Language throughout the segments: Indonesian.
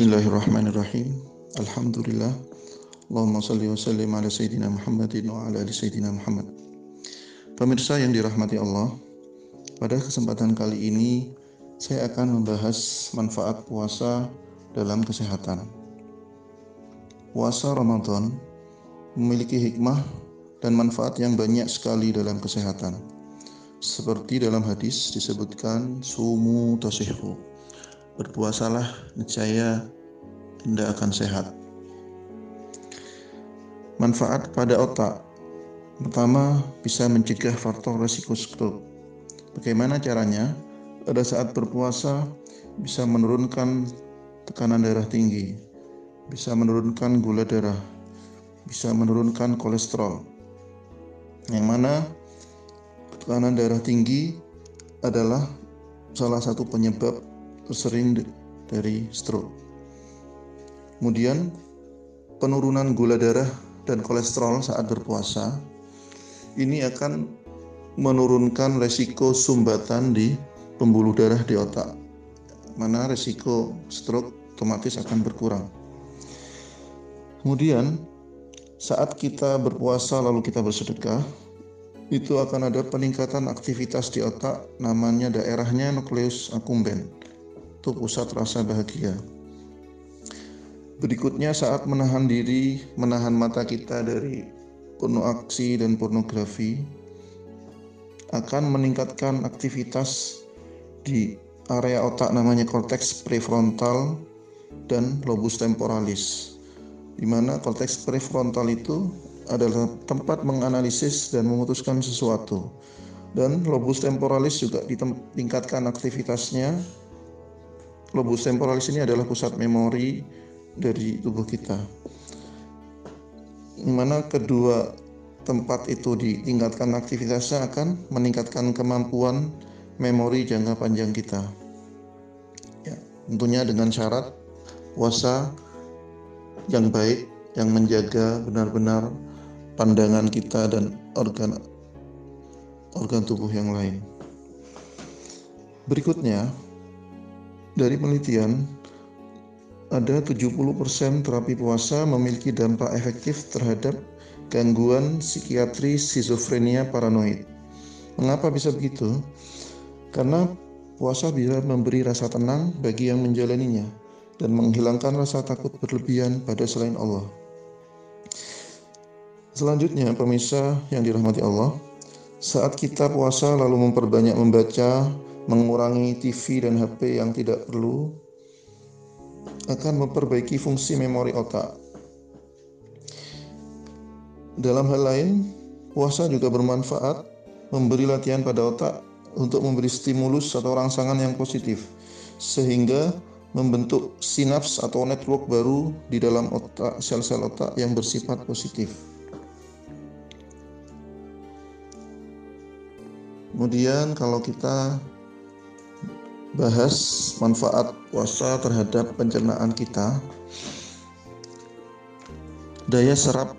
Bismillahirrahmanirrahim. Alhamdulillah. Allahumma salli wa sallim ala Sayyidina Muhammadin wa ala ali Sayyidina Muhammad. Pemirsa yang dirahmati Allah, pada kesempatan kali ini saya akan membahas manfaat puasa dalam kesehatan. Puasa Ramadan memiliki hikmah dan manfaat yang banyak sekali dalam kesehatan. Seperti dalam hadis disebutkan, sumu tasihhu. Berpuasalah, niscaya Anda akan sehat. Manfaat pada otak. Pertama, bisa mencegah faktor resiko stroke. Bagaimana caranya? Pada saat berpuasa bisa menurunkan tekanan darah tinggi, bisa menurunkan gula darah, bisa menurunkan kolesterol. Yang mana tekanan darah tinggi adalah salah satu penyebab tersering dari stroke. Kemudian penurunan gula darah dan kolesterol saat berpuasa ini akan menurunkan resiko sumbatan di pembuluh darah di otak, mana resiko stroke otomatis akan berkurang. Kemudian saat kita berpuasa lalu kita bersedekah, itu akan ada peningkatan aktivitas di otak, namanya daerahnya nukleus accumbens, itu pusat rasa bahagia. Berikutnya saat menahan diri, menahan mata kita dari porno aksi dan pornografi, akan meningkatkan aktivitas di area otak namanya korteks prefrontal dan lobus temporalis, di mana korteks prefrontal itu adalah tempat menganalisis dan memutuskan sesuatu, dan lobus temporalis juga ditingkatkan aktivitasnya. Lobus temporalis ini adalah pusat memori dari tubuh kita, di mana kedua tempat itu ditingkatkan aktivitasnya akan meningkatkan kemampuan memori jangka panjang kita. Ya, tentunya dengan syarat puasa yang baik, yang menjaga benar-benar pandangan kita dan organ tubuh yang lain. Berikutnya, dari penelitian, ada 70% terapi puasa memiliki dampak efektif terhadap gangguan psikiatri skizofrenia paranoid. Mengapa bisa begitu? Karena puasa bisa memberi rasa tenang bagi yang menjalaninya dan menghilangkan rasa takut berlebihan pada selain Allah. Selanjutnya, pemirsa yang dirahmati Allah, saat kita puasa lalu memperbanyak membaca, mengurangi TV dan HP yang tidak perlu, akan memperbaiki fungsi memori otak. Dalam hal lain, puasa juga bermanfaat memberi latihan pada otak untuk memberi stimulus atau rangsangan yang positif, sehingga membentuk sinaps atau network baru di dalam otak, sel-sel otak yang bersifat positif. Kemudian kalau kita bahas manfaat puasa terhadap pencernaan kita, daya serap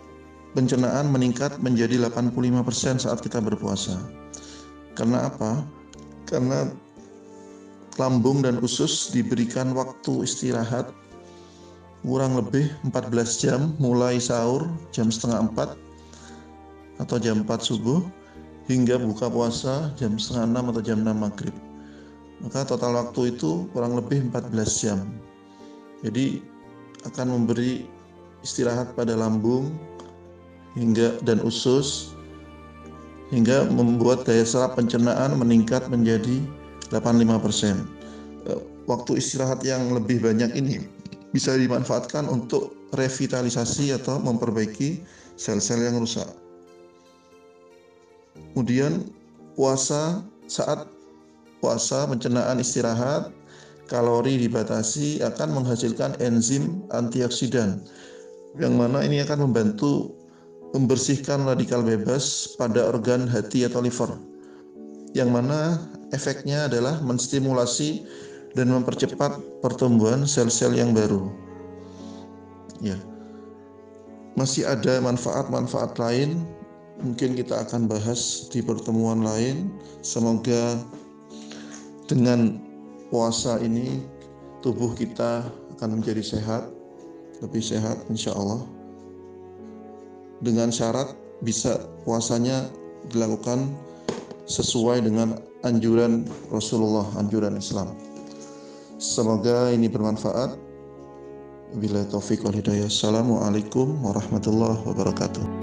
pencernaan meningkat menjadi 85% saat kita berpuasa. Karena apa? Karena lambung dan usus diberikan waktu istirahat kurang lebih 14 jam, mulai sahur jam 3:30 atau jam 4 subuh hingga buka puasa jam 5:30 atau jam 6 maghrib. Maka total waktu itu kurang lebih 14 jam. Jadi akan memberi istirahat pada lambung dan usus, hingga membuat daya serap pencernaan meningkat menjadi 85%. Waktu istirahat yang lebih banyak ini bisa dimanfaatkan untuk revitalisasi atau memperbaiki sel-sel yang rusak. Kemudian saat puasa, pencernaan istirahat, kalori dibatasi, akan menghasilkan enzim antioksidan, yang mana ini akan membantu membersihkan radikal bebas pada organ hati atau liver, yang mana efeknya adalah menstimulasi dan mempercepat pertumbuhan sel-sel yang baru. Ya, masih ada manfaat-manfaat lain, mungkin kita akan bahas di pertemuan lain. Semoga dengan puasa ini tubuh kita akan menjadi sehat, lebih sehat insya Allah. Dengan syarat bisa puasanya dilakukan sesuai dengan anjuran Rasulullah, anjuran Islam. Semoga ini bermanfaat. Wabillahi taufiq wal hidayah. Assalamualaikum warahmatullahi wabarakatuh.